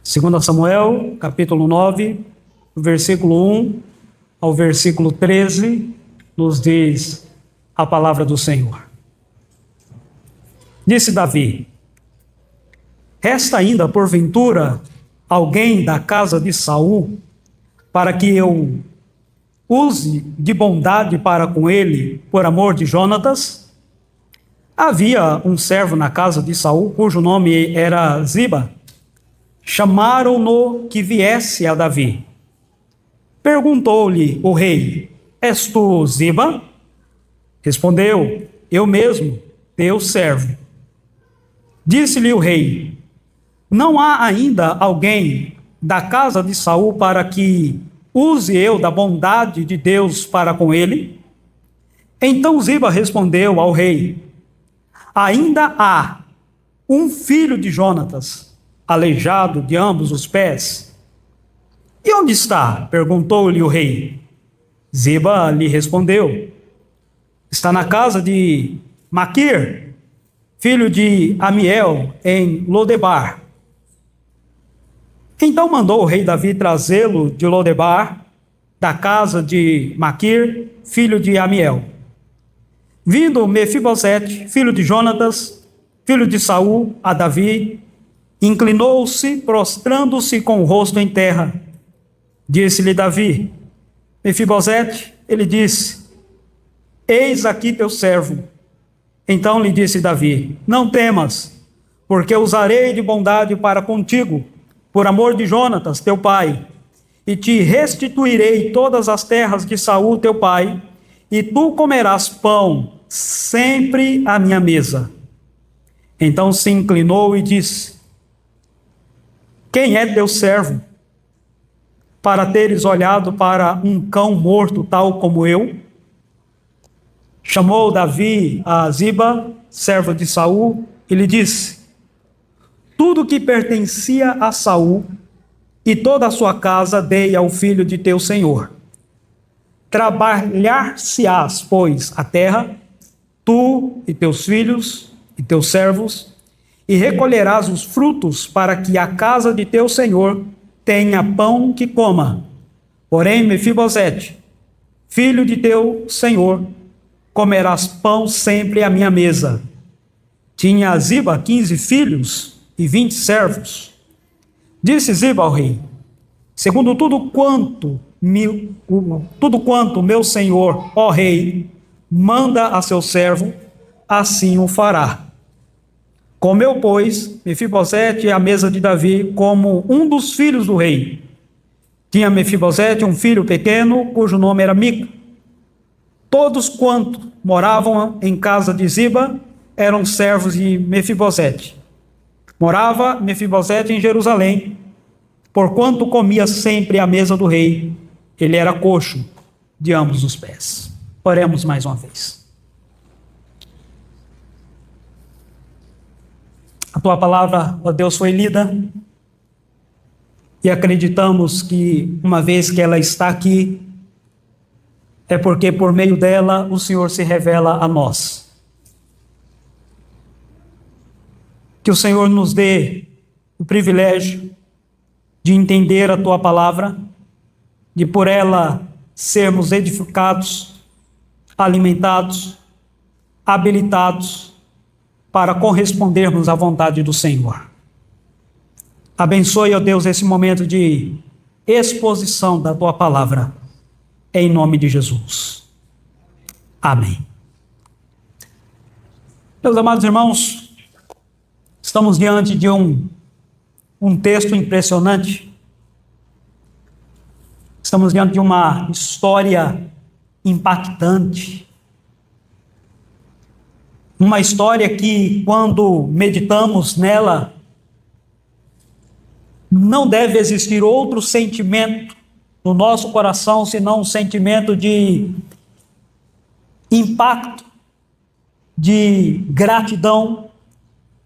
2 Samuel, capítulo 9, versículo 1 ao versículo 13, nos diz a palavra do Senhor. Disse Davi: resta ainda, porventura, alguém da casa de Saul, para que eu use de bondade para com ele, por amor de Jonatas? Havia um servo na casa de Saul, cujo nome era Ziba. Chamaram-no que viesse a Davi. Perguntou-lhe o rei: és tu Ziba? Respondeu: eu mesmo, teu servo. Disse-lhe o rei: não há ainda alguém da casa de Saul para que use eu da bondade de Deus para com ele? Então Ziba respondeu ao rei: ainda há um filho de Jonatas, aleijado de ambos os pés. E onde está? Perguntou-lhe o rei. Ziba lhe respondeu: está na casa de Maquir, filho de Amiel, em Lodebar. Então mandou o rei Davi trazê-lo de Lodebar, da casa de Maquir, filho de Amiel. Vindo Mefibosete, filho de Jonatas, filho de Saul, a Davi, inclinou-se, prostrando-se com o rosto em terra. Disse-lhe Davi: Mefibosete, ele disse: eis aqui teu servo. Então lhe disse Davi: não temas, porque usarei de bondade para contigo, por amor de Jonatas, teu pai, e te restituirei todas as terras de Saul, teu pai, e tu comerás pão sempre à minha mesa. Então se inclinou e disse: quem é teu servo, para teres olhado para um cão morto tal como eu? Chamou Davi a Ziba, servo de Saul, e lhe disse: tudo que pertencia a Saul e toda a sua casa dei ao filho de teu senhor. Trabalhar-se-ás, pois, a terra, tu e teus filhos e teus servos, e recolherás os frutos para que a casa de teu senhor tenha pão que coma. Porém, Mefibosete, filho de teu senhor, comerás pão sempre à minha mesa. Tinha Ziba 15 filhos e 20 servos. Disse Ziba ao rei: segundo tudo quanto meu senhor, ó rei, manda a seu servo, assim o fará. Comeu, pois, Mefibosete à mesa de Davi como um dos filhos do rei. Tinha Mefibosete um filho pequeno, cujo nome era Mica. Todos quanto moravam em casa de Ziba eram servos de Mefibosete. Morava Mefibosete em Jerusalém, porquanto comia sempre à mesa do rei. Ele era coxo de ambos os pés. Oremos mais uma vez. A tua palavra, ó Deus, foi lida e acreditamos que, uma vez que ela está aqui, é porque por meio dela o Senhor se revela a nós. Que o Senhor nos dê o privilégio de entender a tua palavra, de por ela sermos edificados, alimentados, habilitados para correspondermos à vontade do Senhor. Abençoe, ó Deus, esse momento de exposição da tua palavra, em nome de Jesus. Amém. Meus amados irmãos, estamos diante de um texto impressionante. Estamos diante de uma história impactante. Uma história que, quando meditamos nela, não deve existir outro sentimento no nosso coração senão um sentimento de impacto, de gratidão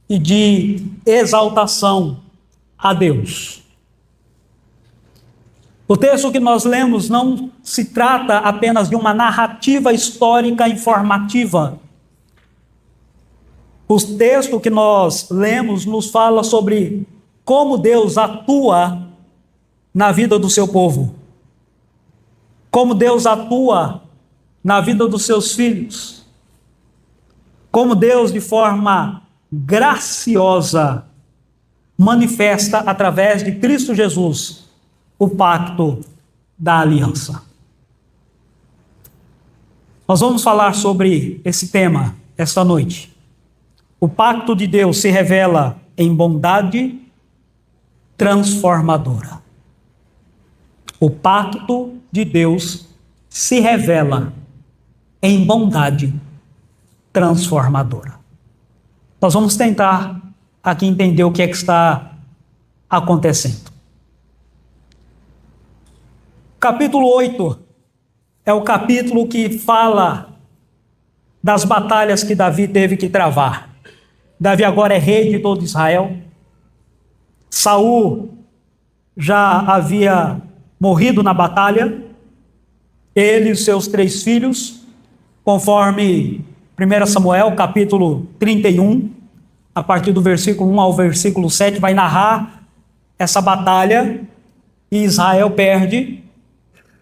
e de exaltação a Deus. O texto que nós lemos não se trata apenas de uma narrativa histórica informativa. O texto que nós lemos nos fala sobre como Deus atua na vida do seu povo, como Deus atua na vida dos seus filhos, como Deus, de forma graciosa, manifesta através de Cristo Jesus o pacto da aliança. Nós vamos falar sobre esse tema esta noite. O pacto de Deus se revela em bondade transformadora. O pacto de Deus se revela em bondade transformadora. Nós vamos tentar aqui entender o que é que está acontecendo. Capítulo 8 é o capítulo que fala das batalhas que Davi teve que travar. Davi agora é rei de todo Israel. Saul já havia morrido na batalha, ele e seus 3 filhos, conforme 1 Samuel, capítulo 31, a partir do versículo 1 ao versículo 7, vai narrar essa batalha, e Israel perde.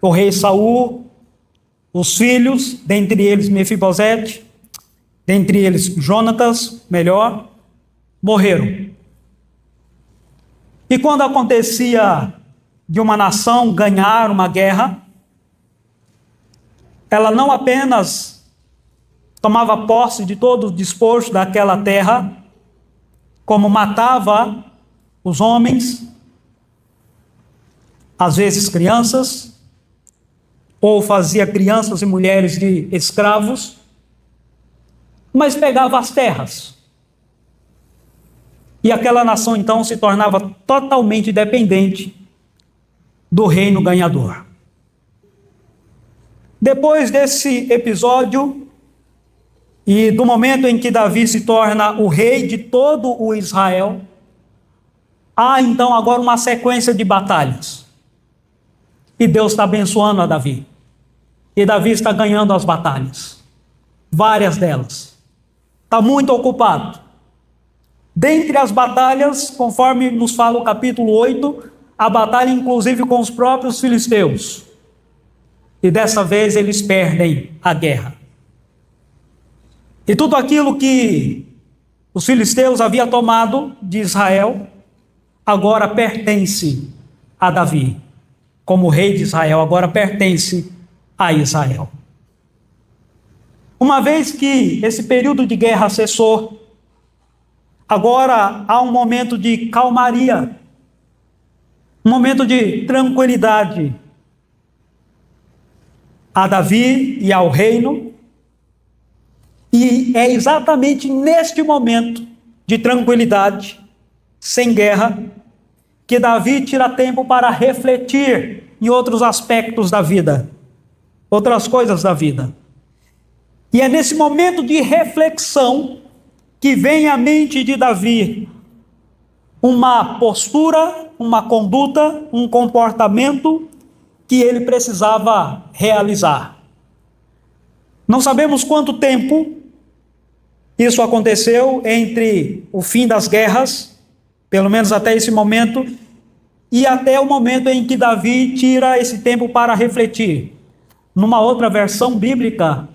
O rei Saul, os filhos, dentre eles Mefibosete, dentre eles Jonatas, morreram. E quando acontecia de uma nação ganhar uma guerra, ela não apenas tomava posse de todo o despojo daquela terra, como matava os homens, às vezes crianças, ou fazia crianças e mulheres de escravos, mas pegava as terras. E aquela nação então se tornava totalmente dependente do reino ganhador. Depois desse episódio, e do momento em que Davi se torna o rei de todo o Israel, há então agora uma sequência de batalhas. E Deus está abençoando a Davi. E Davi está ganhando as batalhas. Várias delas. Está muito ocupado. Dentre as batalhas, conforme nos fala o capítulo 8, a batalha inclusive com os próprios filisteus. E dessa vez eles perdem a guerra. E tudo aquilo que os filisteus haviam tomado de Israel, agora pertence a Davi. Como rei de Israel, agora pertence a Israel. Uma vez que esse período de guerra cessou, agora há um momento de calmaria, um momento de tranquilidade a Davi e ao reino, e é exatamente neste momento de tranquilidade, sem guerra, que Davi tira tempo para refletir em outros aspectos da vida, outras coisas da vida. E é nesse momento de reflexão que vem à mente de Davi uma postura, uma conduta, um comportamento que ele precisava realizar. Não sabemos quanto tempo isso aconteceu entre o fim das guerras, pelo menos até esse momento, e até o momento em que Davi tira esse tempo para refletir. Numa outra versão bíblica,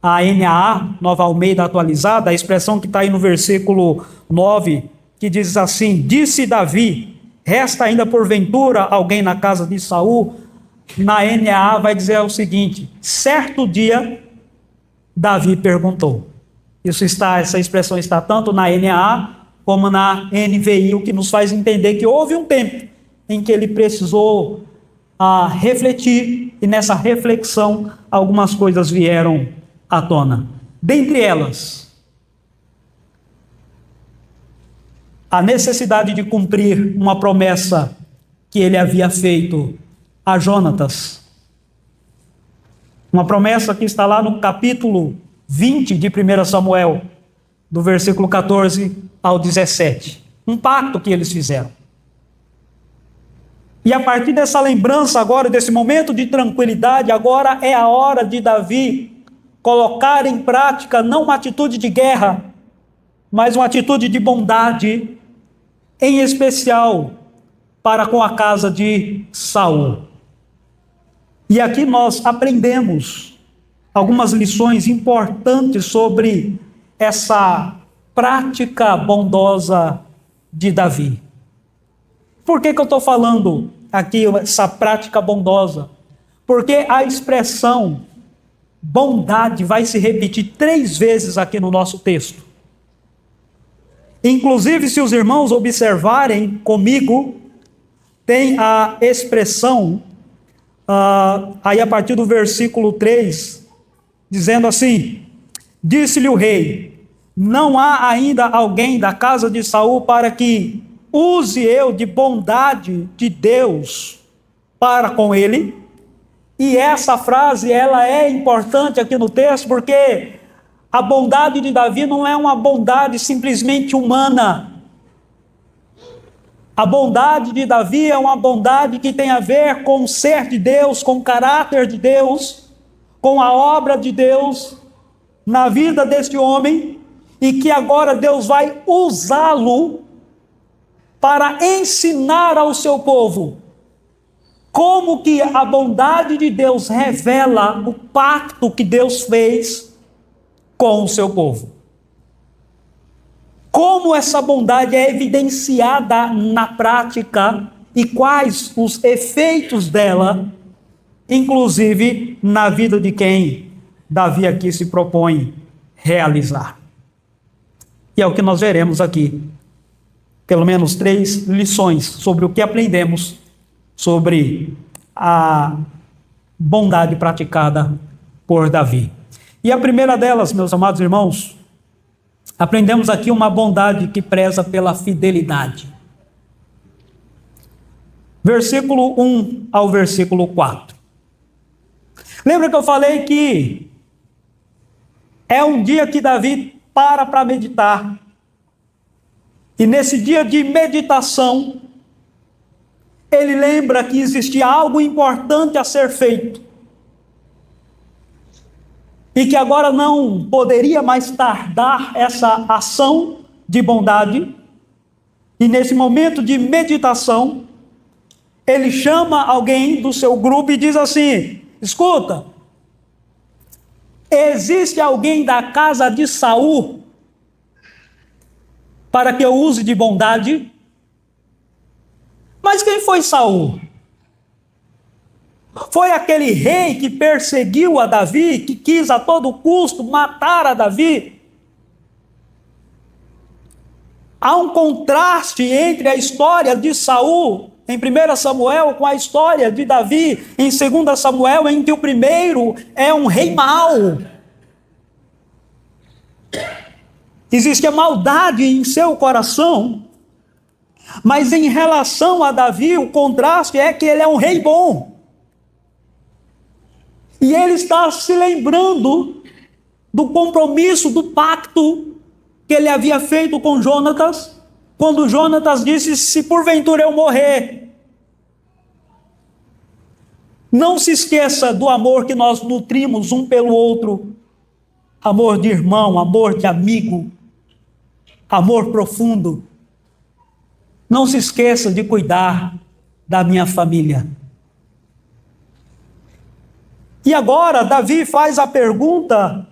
a NAA, Nova Almeida Atualizada, a expressão que está aí no versículo 9, que diz assim: disse Davi, resta ainda porventura alguém na casa de Saul? Na NAA vai dizer o seguinte: certo dia, Davi perguntou. Essa expressão está tanto na NAA como na NVI, o que nos faz entender que houve um tempo em que ele precisou refletir, e nessa reflexão algumas coisas vieram à tona. Dentre elas, a necessidade de cumprir uma promessa que ele havia feito a Jonatas. Uma promessa que está lá no capítulo 20 de 1 Samuel, do versículo 14 ao 17. Um pacto que eles fizeram. E a partir dessa lembrança agora, desse momento de tranquilidade, agora é a hora de Davi colocar em prática não uma atitude de guerra, mas uma atitude de bondade em especial para com a casa de Saul. E aqui nós aprendemos algumas lições importantes sobre essa prática bondosa de Davi. Por que eu estou falando aqui essa prática bondosa? Porque a expressão bondade vai se repetir 3 vezes aqui no nosso texto. Inclusive, se os irmãos observarem comigo, tem a expressão, aí a partir do versículo 3, dizendo assim: disse-lhe o rei, não há ainda alguém da casa de Saul para que use eu de bondade de Deus para com ele. E essa frase, ela é importante aqui no texto, porque a bondade de Davi não é uma bondade simplesmente humana. A bondade de Davi é uma bondade que tem a ver com o ser de Deus, com o caráter de Deus, com a obra de Deus na vida deste homem, e que agora Deus vai usá-lo para ensinar ao seu povo como que a bondade de Deus revela o pacto que Deus fez com o seu povo. Como essa bondade é evidenciada na prática e quais os efeitos dela, inclusive na vida de quem Davi aqui se propõe realizar. E é o que nós veremos aqui. Pelo menos 3 lições sobre o que aprendemos sobre a bondade praticada por Davi. E a primeira delas, meus amados irmãos, aprendemos aqui uma bondade que preza pela fidelidade. Versículo 1 ao versículo 4. Lembra que eu falei que é um dia que Davi para meditar. E nesse dia de meditação, ele lembra que existia algo importante a ser feito. E que agora não poderia mais tardar essa ação de bondade. E nesse momento de meditação, ele chama alguém do seu grupo e diz assim: escuta, existe alguém da casa de Saul para que eu use de bondade? Mas quem foi Saul? Foi aquele rei que perseguiu a Davi, que quis a todo custo matar a Davi? Há um contraste entre a história de Saul em 1 Samuel com a história de Davi em 2 Samuel, em que o primeiro é um rei mau. Existe a maldade em seu coração, mas em relação a Davi, o contraste é que ele é um rei bom. E ele está se lembrando do compromisso, do pacto que ele havia feito com Jonatas, quando Jonatas disse: se porventura eu morrer, não se esqueça do amor que nós nutrimos um pelo outro, amor de irmão, amor de amigo, amor profundo. Não se esqueça de cuidar da minha família. E agora Davi faz a pergunta,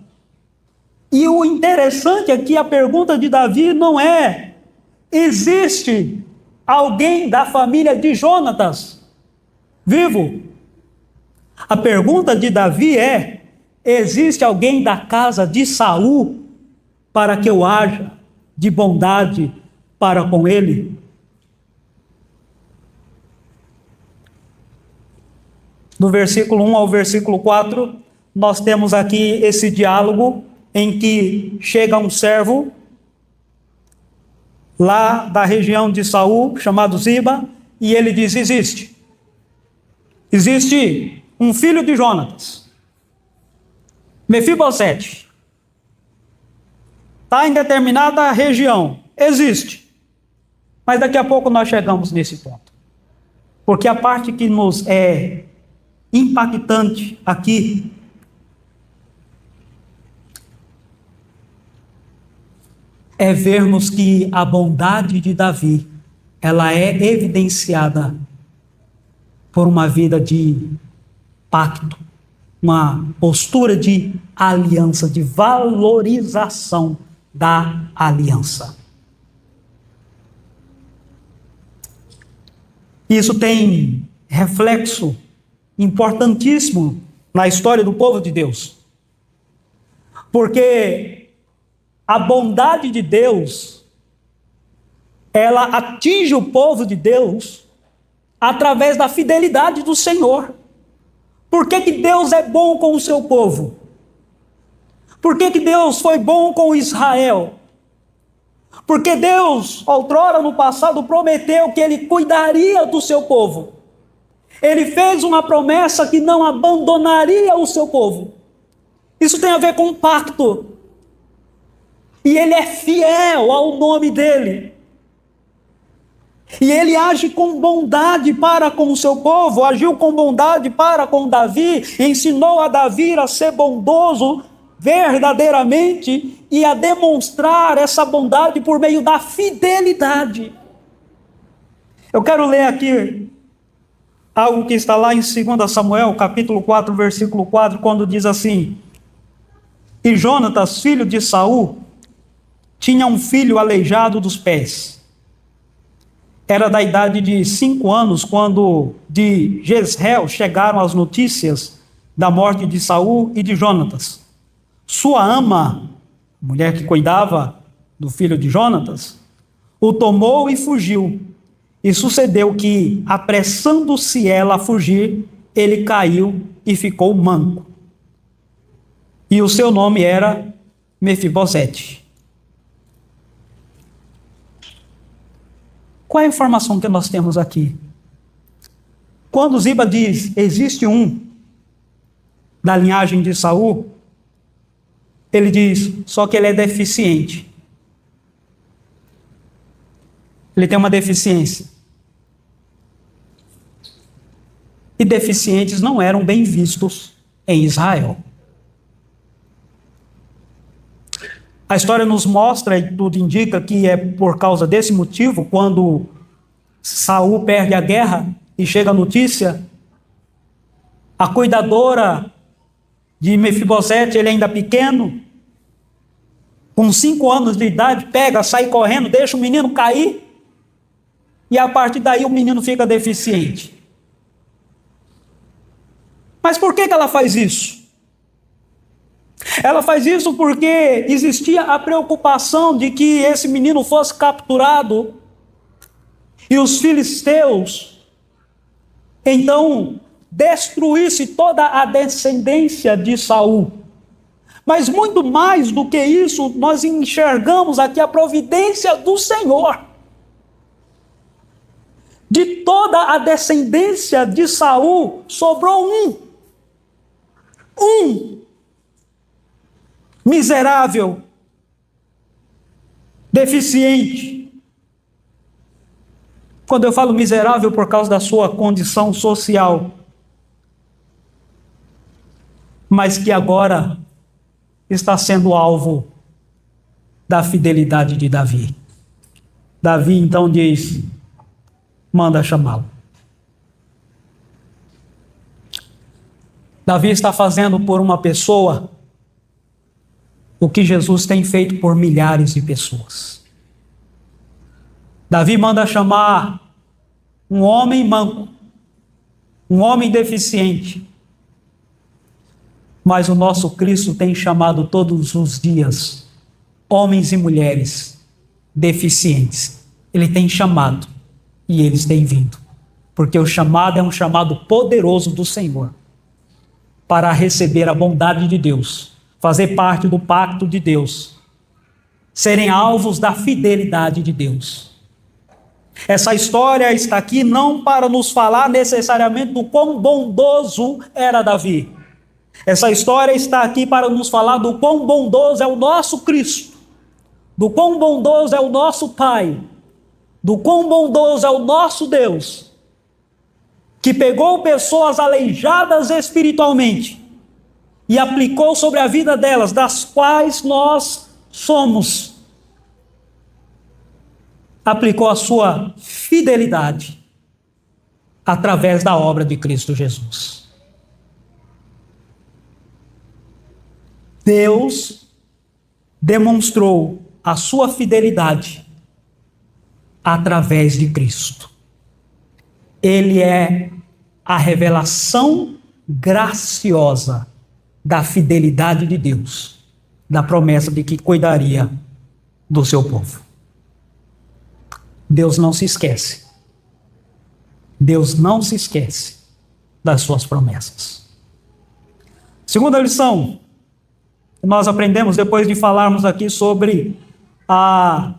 e o interessante aqui, a pergunta de Davi não é: existe alguém da família de Jonatas vivo? A pergunta de Davi é: existe alguém da casa de Saul para que eu haja de bondade para com ele? Do versículo 1 ao versículo 4, nós temos aqui esse diálogo em que chega um servo lá da região de Saul, chamado Ziba, e ele diz: existe um filho de Jonatas, Mefibosete, está em determinada região, existe, mas daqui a pouco nós chegamos nesse ponto, porque a parte que nos é impactante aqui é vermos que a bondade de Davi ela é evidenciada por uma vida de pacto, uma postura de aliança, de valorização da aliança. Isso tem reflexo importantíssimo na história do povo de Deus. Porque a bondade de Deus, ela atinge o povo de Deus através da fidelidade do Senhor. Por que que Deus é bom com o seu povo? Por que que Deus foi bom com Israel? Porque Deus, outrora no passado, prometeu que Ele cuidaria do seu povo. Ele fez uma promessa que não abandonaria o seu povo. Isso tem a ver com um pacto. E Ele é fiel ao nome dEle. E Ele age com bondade para com o seu povo, agiu com bondade para com Davi, ensinou a Davi a ser bondoso verdadeiramente e a demonstrar essa bondade por meio da fidelidade. Eu quero ler aqui algo que está lá em 2 Samuel, capítulo 4, versículo 4, quando diz assim: E Jonatas, filho de Saul, tinha um filho aleijado dos pés. Era da idade de 5 anos, quando de Jezreel chegaram as notícias da morte de Saul e de Jonatas. Sua ama, mulher que cuidava do filho de Jonatas, o tomou e fugiu. E sucedeu que, apressando-se ela a fugir, ele caiu e ficou manco. E o seu nome era Mefibosete. Qual é a informação que nós temos aqui? Quando Ziba diz, existe um da linhagem de Saul, ele diz, só que ele é deficiente. Ele tem uma deficiência. E deficientes não eram bem vistos em Israel. A história nos mostra, e tudo indica, que é por causa desse motivo, quando Saul perde a guerra e chega a notícia, a cuidadora de Mefibosete, ele ainda pequeno, com 5 anos de idade, pega, sai correndo, deixa o menino cair, e a partir daí o menino fica deficiente. Mas por que ela faz isso? Ela faz isso porque existia a preocupação de que esse menino fosse capturado e os filisteus, então, destruísse toda a descendência de Saul. Mas muito mais do que isso, nós enxergamos aqui a providência do Senhor. De toda a descendência de Saul, sobrou um miserável, deficiente. Quando eu falo miserável por causa da sua condição social, mas que agora está sendo alvo da fidelidade de Davi. Davi então diz, manda chamá-lo. Davi está fazendo por uma pessoa o que Jesus tem feito por milhares de pessoas. Davi manda chamar um homem manco, um homem deficiente, mas o nosso Cristo tem chamado todos os dias homens e mulheres deficientes. Ele tem chamado e eles têm vindo, porque o chamado é um chamado poderoso do Senhor para receber a bondade de Deus, fazer parte do pacto de Deus, serem alvos da fidelidade de Deus. Essa história está aqui não para nos falar necessariamente do quão bondoso era Davi. Essa história está aqui para nos falar do quão bondoso é o nosso Cristo, do quão bondoso é o nosso Pai, do quão bondoso é o nosso Deus, que pegou pessoas aleijadas espiritualmente e aplicou sobre a vida delas, das quais nós somos aplicou a sua fidelidade através da obra de Cristo Jesus. Deus demonstrou a sua fidelidade através de Cristo. Ele é a revelação graciosa da fidelidade de Deus, da promessa de que cuidaria do seu povo. Deus não se esquece. Deus não se esquece das suas promessas. Segunda lição que nós aprendemos depois de falarmos aqui sobre a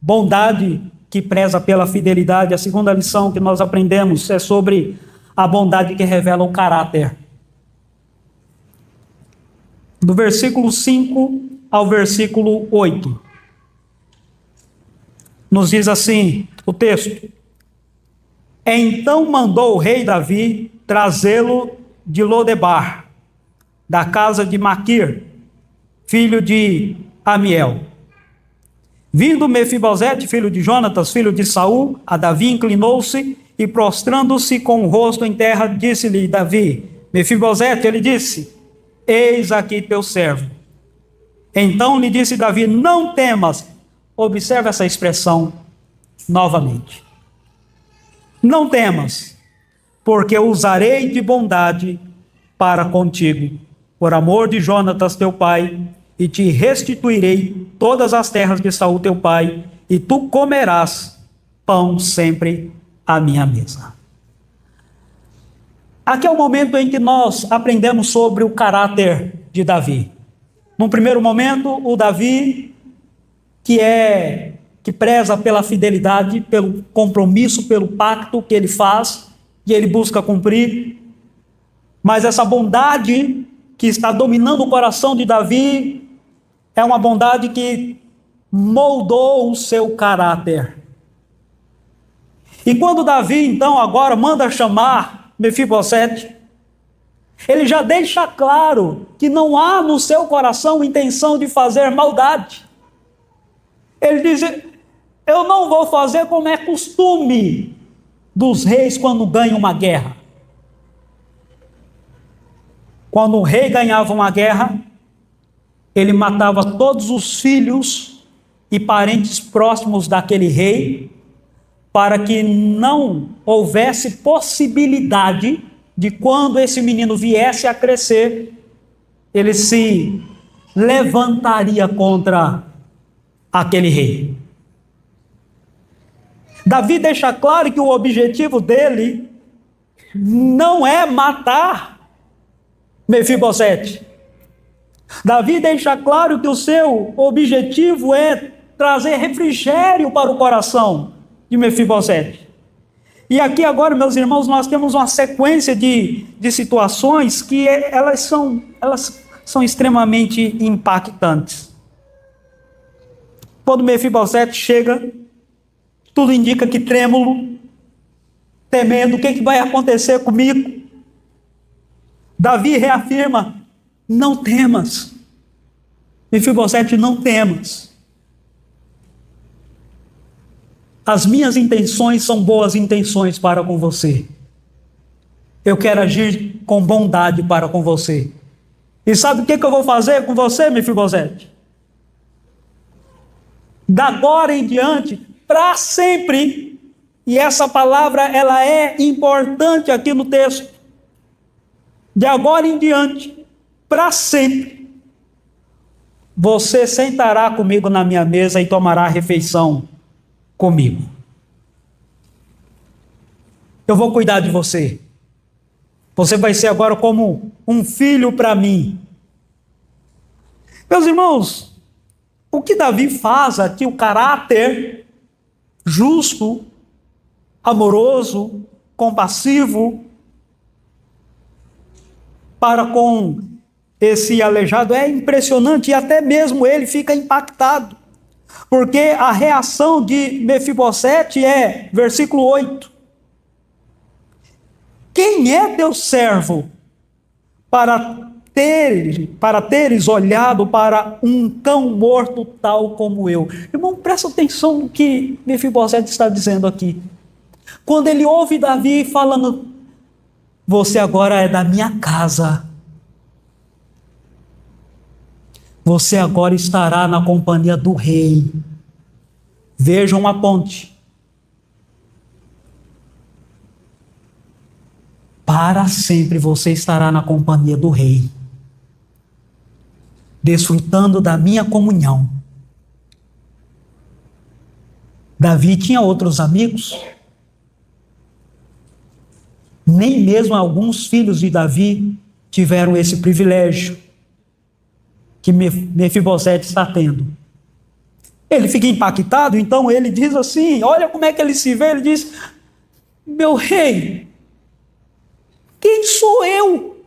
bondade que preza pela fidelidade. A segunda lição que nós aprendemos é sobre a bondade que revela o caráter. Do versículo 5 ao versículo 8. Nos diz assim o texto: Então mandou o rei Davi trazê-lo de Lodebar, da casa de Maquir, filho de Amiel. Vindo Mefibosete, filho de Jonatas, filho de Saul, a Davi inclinou-se e, prostrando-se com o rosto em terra, disse-lhe Davi: Mefibosete, ele disse: Eis aqui teu servo. Então lhe disse Davi: Não temas. Observe essa expressão novamente. Não temas, porque usarei de bondade para contigo, por amor de Jonatas teu pai, e te restituirei todas as terras de Saul teu pai, e tu comerás pão sempre à minha mesa. Aqui é o momento em que nós aprendemos sobre o caráter de Davi. Num primeiro momento, o Davi, que preza pela fidelidade, pelo compromisso, pelo pacto que ele faz, e ele busca cumprir. Mas essa bondade que está dominando o coração de Davi é uma bondade que moldou o seu caráter. E quando Davi, então, agora manda chamar Mefibosete, ele já deixa claro que não há no seu coração intenção de fazer maldade. Ele diz: eu não vou fazer como é costume dos reis quando ganham uma guerra. Quando o rei ganhava uma guerra, ele matava todos os filhos e parentes próximos daquele rei, para que não houvesse possibilidade de, quando esse menino viesse a crescer, ele se levantaria contra aquele rei. Davi deixa claro que o objetivo dele não é matar Mefibosete. Davi deixa claro que o seu objetivo é trazer refrigério para o coração de Mefibosete. E aqui agora, meus irmãos, nós temos uma sequência de situações que elas são extremamente impactantes. Quando Mefibosete chega, tudo indica que trêmulo, temendo, o que vai acontecer comigo? Davi reafirma: não temas. Mefibosete, não temas. As minhas intenções são boas intenções para com você. Eu quero agir com bondade para com você. E sabe o que eu vou fazer com você, Mefibosete? Da agora em diante, para sempre. E essa palavra, ela é importante aqui no texto. De agora em diante, para sempre, você sentará comigo na minha mesa e tomará a refeição comigo. Eu vou cuidar de você. Você vai ser agora como um filho para mim. Meus irmãos, o que Davi faz aqui, o caráter justo, amoroso, compassivo para com esse aleijado é impressionante, e até mesmo ele fica impactado. Porque a reação de Mefibosete é, versículo 8: Quem é teu servo para teres olhado para um cão morto tal como eu. Irmão, presta atenção no que Mefibosete está dizendo aqui. Quando ele ouve Davi falando, você agora é da minha casa. Você agora estará na companhia do rei. Vejam a ponte. Para sempre você estará na companhia do rei, desfrutando da minha comunhão. Davi tinha outros amigos? Nem mesmo alguns filhos de Davi tiveram esse privilégio que Mefibosete está tendo. Ele fica impactado, então ele diz assim, olha como é que ele se vê, ele diz, meu rei, quem sou eu?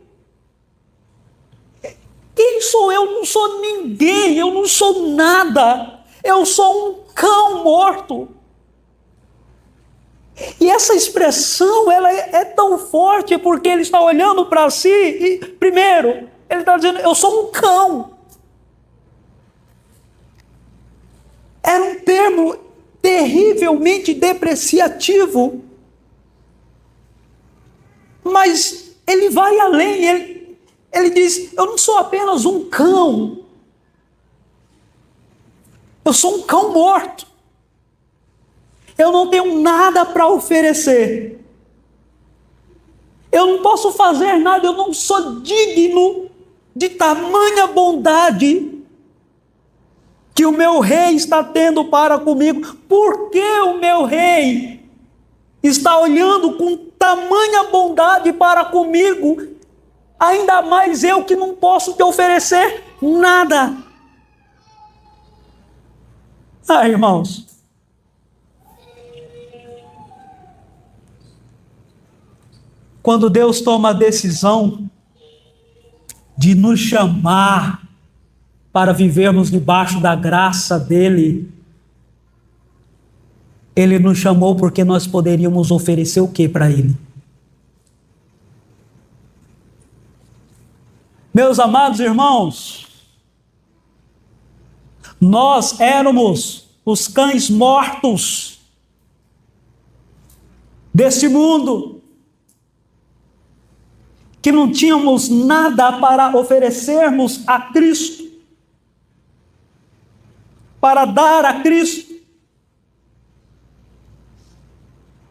Quem sou eu? Não sou ninguém, eu não sou nada, eu sou um cão morto. E essa expressão, ela é tão forte porque ele está olhando para si e, primeiro, ele está dizendo, eu sou um cão. Era um termo terrivelmente depreciativo. Mas ele vai além, ele diz, eu não sou apenas um cão. Eu sou um cão morto. Eu não tenho nada para oferecer. Eu não posso fazer nada, eu não sou digno de tamanha bondade que o meu rei está tendo para comigo. Por que o meu rei está olhando com tamanha bondade para comigo? Ainda mais eu que não posso te oferecer nada. Ah, irmãos, quando Deus toma a decisão de nos chamar para vivermos debaixo da graça dele, ele nos chamou porque nós poderíamos oferecer o que para ele? Meus amados irmãos, nós éramos os cães mortos desse mundo, que não tínhamos nada para oferecermos a Cristo, para dar a Cristo.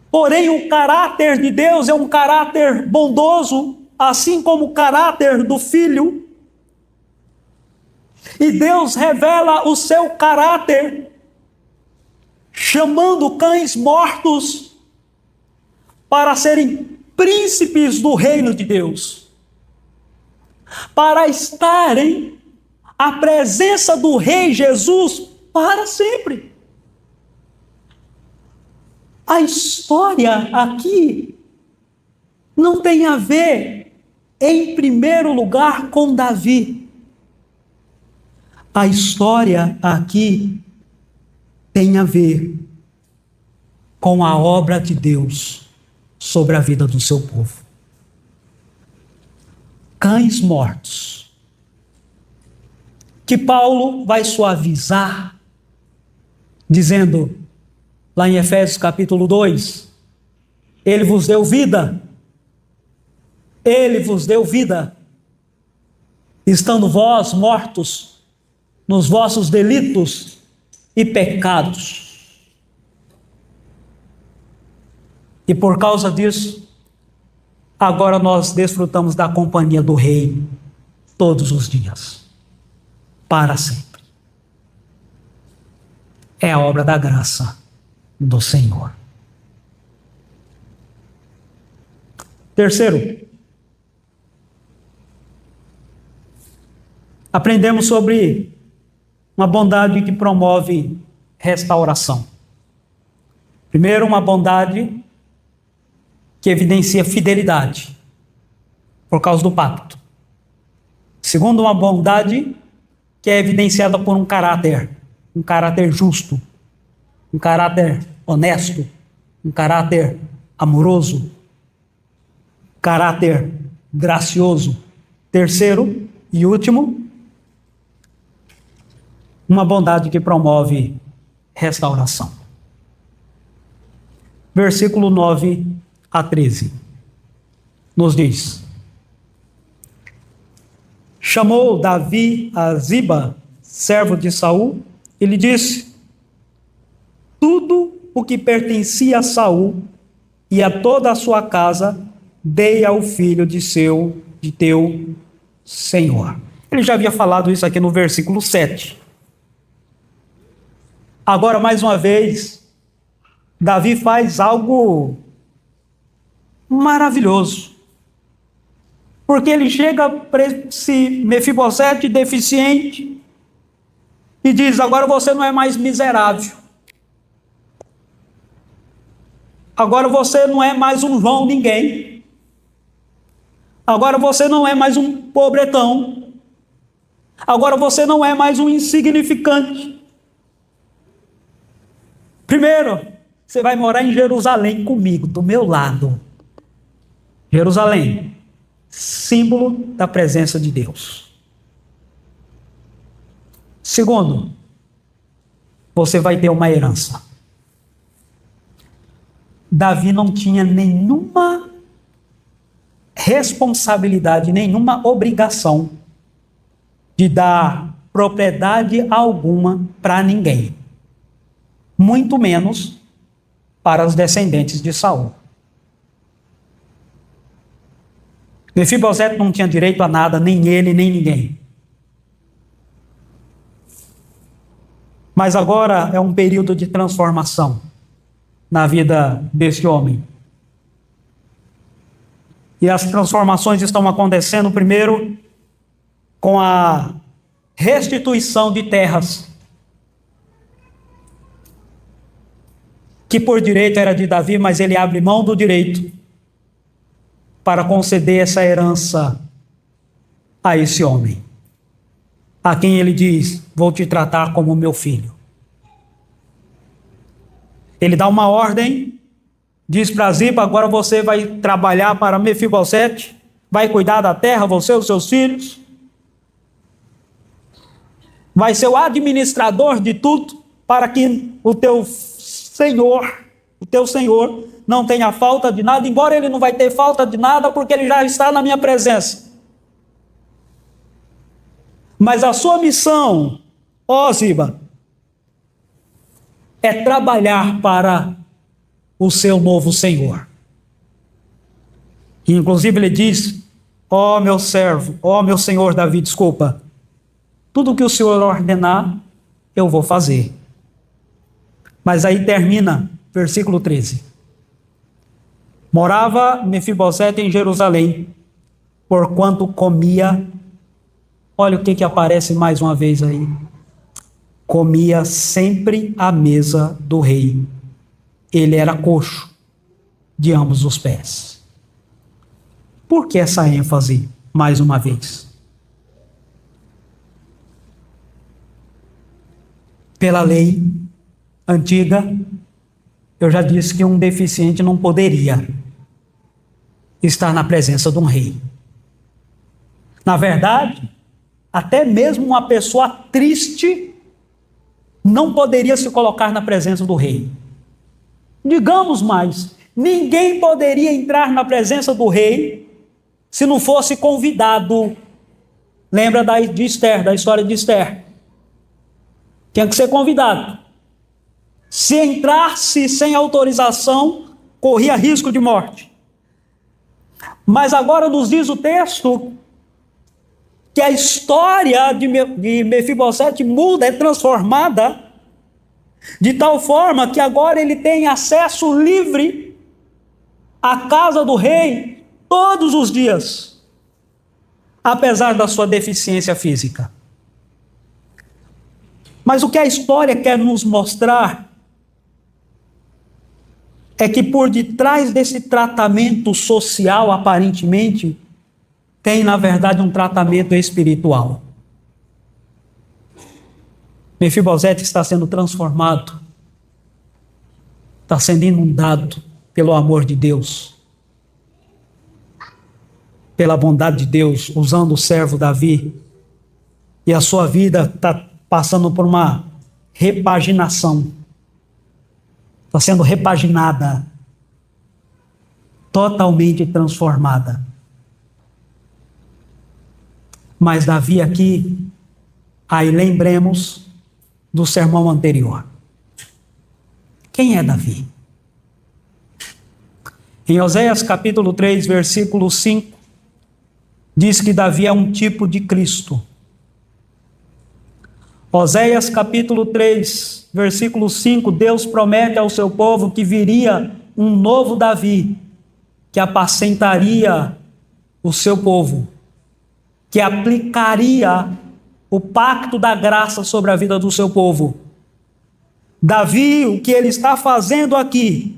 Porém, o caráter de Deus é um caráter bondoso, assim como o caráter do Filho. E Deus revela o seu caráter, chamando cães mortos para serem príncipes do reino de Deus, para estarem à presença do Rei Jesus para sempre. A história aqui não tem a ver, em primeiro lugar, com Davi. A história aqui tem a ver com a obra de Deus sobre a vida do seu povo. Cães mortos, que Paulo vai suavizar, dizendo, lá em Efésios capítulo 2, ele vos deu vida, ele vos deu vida, estando vós mortos nos vossos delitos e pecados. E por causa disso, agora nós desfrutamos da companhia do Rei todos os dias, para sempre. É a obra da graça do Senhor. Terceiro, aprendemos sobre uma bondade que promove restauração. Primeiro, uma bondade que evidencia fidelidade, por causa do pacto. Segundo, uma bondade que é evidenciada por um caráter justo, um caráter honesto, um caráter amoroso, caráter gracioso. Terceiro, e último, uma bondade que promove restauração. Versículo 9 a 13 nos diz: chamou Davi a Ziba, servo de Saul, e lhe disse: tudo o que pertencia a Saul e a toda a sua casa dei ao filho de teu Senhor. Ele já havia falado isso aqui no versículo 7. Agora, mais uma vez, Davi faz algo maravilhoso. Porque ele chega para esse Mefibosete deficiente e diz: agora você não é mais miserável. Agora você não é mais um João ninguém. Agora você não é mais um pobretão. Agora você não é mais um insignificante. Primeiro, você vai morar em Jerusalém comigo, do meu lado. Jerusalém, símbolo da presença de Deus. Segundo, você vai ter uma herança. Davi não tinha nenhuma responsabilidade, nenhuma obrigação de dar propriedade alguma para ninguém, muito menos para os descendentes de Saul. Mefibosete não tinha direito a nada, nem ele, nem ninguém. Mas agora é um período de transformação na vida desse homem. E as transformações estão acontecendo primeiro com a restituição de terras, que por direito era de Davi, mas ele abre mão do direito para conceder essa herança a esse homem, a quem ele diz: vou te tratar como meu filho. Ele dá uma ordem, diz para Ziba: agora você vai trabalhar para Mefibosete, vai cuidar da terra, você e os seus filhos, vai ser o administrador de tudo, para que o teu Senhor não tenha falta de nada, embora ele não vai ter falta de nada, porque ele já está na minha presença. Mas a sua missão, ó Ziba, é trabalhar para o seu novo Senhor. E, inclusive, ele diz: ó meu servo, ó meu senhor Davi, desculpa, tudo que o Senhor ordenar, eu vou fazer. Mas aí termina, versículo 13. Morava Mefibosete em Jerusalém, porquanto comia, olha o que aparece mais uma vez aí, comia sempre à mesa do rei. Ele era coxo de ambos os pés. Por que essa ênfase, mais uma vez? Pela lei antiga, eu já disse que um deficiente não poderia estar na presença de um rei. Na verdade, até mesmo uma pessoa triste não poderia se colocar na presença do rei. Digamos mais, ninguém poderia entrar na presença do rei se não fosse convidado. Lembra de Esther, da história de Esther? Tinha que ser convidado. Se entrasse sem autorização, corria risco de morte. Mas agora nos diz o texto que a história de Mefibosete muda, é transformada, de tal forma que agora ele tem acesso livre à casa do rei todos os dias, apesar da sua deficiência física. Mas o que a história quer nos mostrar é que por detrás desse tratamento social, aparentemente, tem, na verdade, um tratamento espiritual. Mefibosete está sendo transformado, está sendo inundado pelo amor de Deus, pela bondade de Deus, usando o servo Davi, e a sua vida está passando por uma repaginação, está sendo repaginada, totalmente transformada. Mas Davi aqui, aí lembremos do sermão anterior. Quem é Davi? Em Oséias capítulo 3, versículo 5, diz que Davi é um tipo de Cristo. Oséias capítulo 3, versículo 5, Deus promete ao seu povo que viria um novo Davi, que apacentaria o seu povo, que aplicaria o pacto da graça sobre a vida do seu povo. Davi, o que ele está fazendo aqui,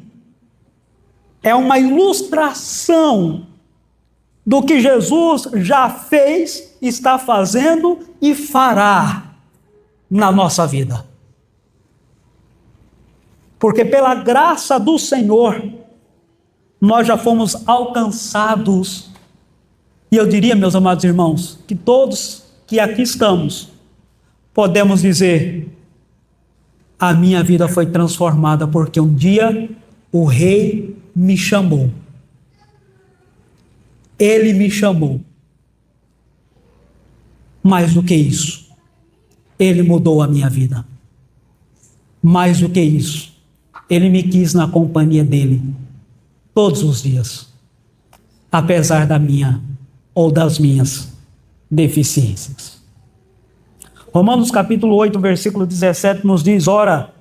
é uma ilustração do que Jesus já fez, está fazendo e fará na nossa vida. Porque pela graça do Senhor, nós já fomos alcançados. E eu diria, meus amados irmãos, que todos que aqui estamos, podemos dizer: a minha vida foi transformada, porque um dia o Rei me chamou. Ele me chamou. Mais do que isso, Ele mudou a minha vida. Mais do que isso, Ele me quis na companhia dEle, todos os dias, apesar da minha ou das minhas deficiências. Romanos capítulo 8, versículo 17 nos diz: ora,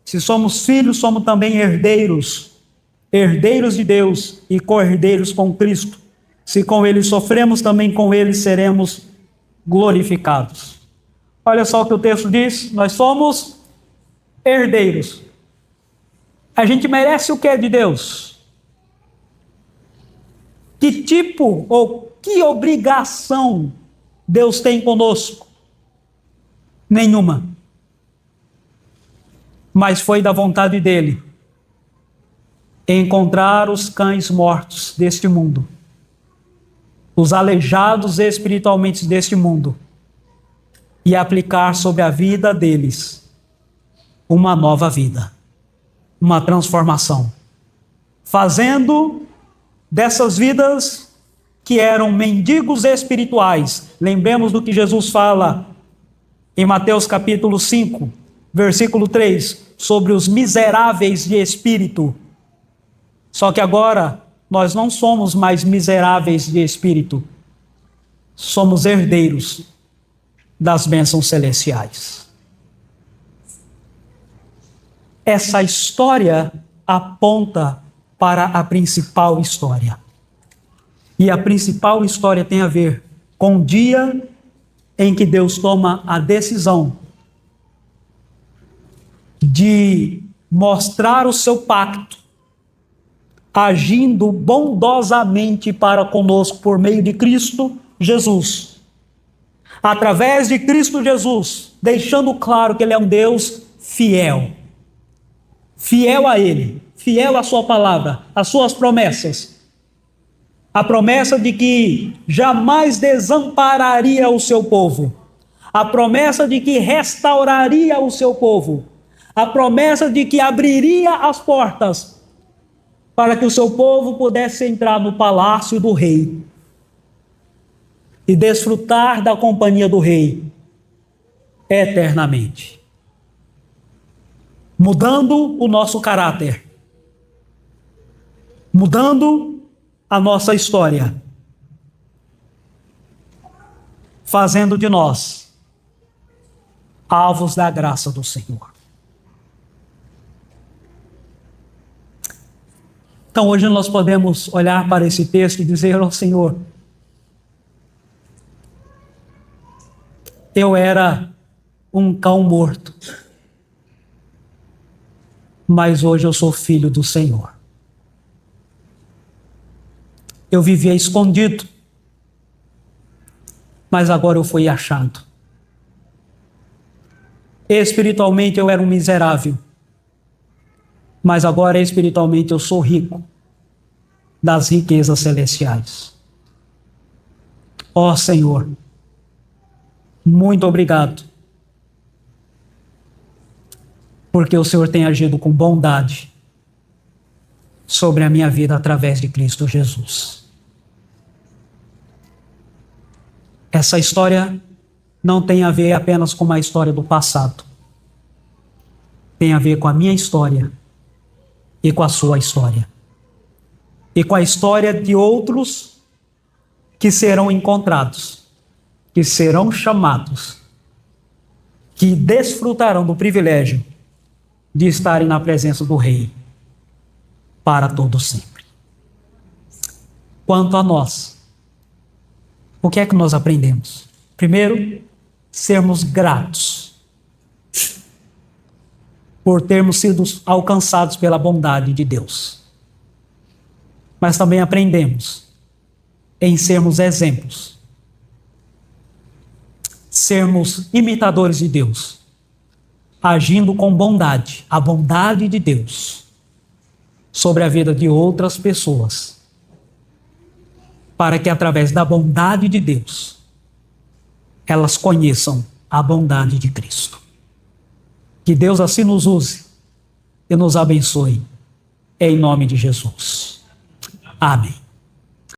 se somos filhos, somos também herdeiros, herdeiros de Deus e co-herdeiros com Cristo. Se com Ele sofremos, também com Ele seremos glorificados. Olha só o que o texto diz: nós somos herdeiros. A gente merece o que é de Deus? Que tipo ou que obrigação Deus tem conosco? Nenhuma. Mas foi da vontade dele encontrar os cães mortos deste mundo, os aleijados espiritualmente deste mundo, e aplicar sobre a vida deles uma nova vida, uma transformação, fazendo dessas vidas que eram mendigos espirituais. Lembremos do que Jesus fala em Mateus capítulo 5, versículo 3, sobre os miseráveis de espírito. Só que agora nós não somos mais miseráveis de espírito, somos herdeiros das bênçãos celestiais. Essa história aponta para a principal história. E a principal história tem a ver com o dia em que Deus toma a decisão de mostrar o seu pacto, agindo bondosamente para conosco por meio de Cristo Jesus. Através de Cristo Jesus, deixando claro que Ele é um Deus fiel. Fiel a Ele, fiel à sua palavra, às suas promessas. A promessa de que jamais desampararia o seu povo. A promessa de que restauraria o seu povo. A promessa de que abriria as portas para que o seu povo pudesse entrar no palácio do rei e desfrutar da companhia do rei eternamente. Mudando o nosso caráter. Mudando a nossa história, fazendo de nós alvos da graça do Senhor. Então hoje nós podemos olhar para esse texto e dizer ao Senhor: eu era um cão morto, mas hoje eu sou filho do Senhor. Eu vivia escondido, mas agora eu fui achado. Espiritualmente eu era um miserável, mas agora espiritualmente eu sou rico das riquezas celestiais. Ó Senhor, muito obrigado, porque o Senhor tem agido com bondade sobre a minha vida através de Cristo Jesus. Essa história não tem a ver apenas com uma história do passado. Tem a ver com a minha história e com a sua história. E com a história de outros que serão encontrados, que serão chamados, que desfrutarão do privilégio de estarem na presença do Rei para todo sempre. Quanto a nós, o que é que nós aprendemos? Primeiro, sermos gratos por termos sido alcançados pela bondade de Deus. Mas também aprendemos em sermos exemplos, sermos imitadores de Deus, agindo com bondade, a bondade de Deus, sobre a vida de outras pessoas, para que através da bondade de Deus, elas conheçam a bondade de Cristo. Que Deus assim nos use e nos abençoe, em nome de Jesus. Amém.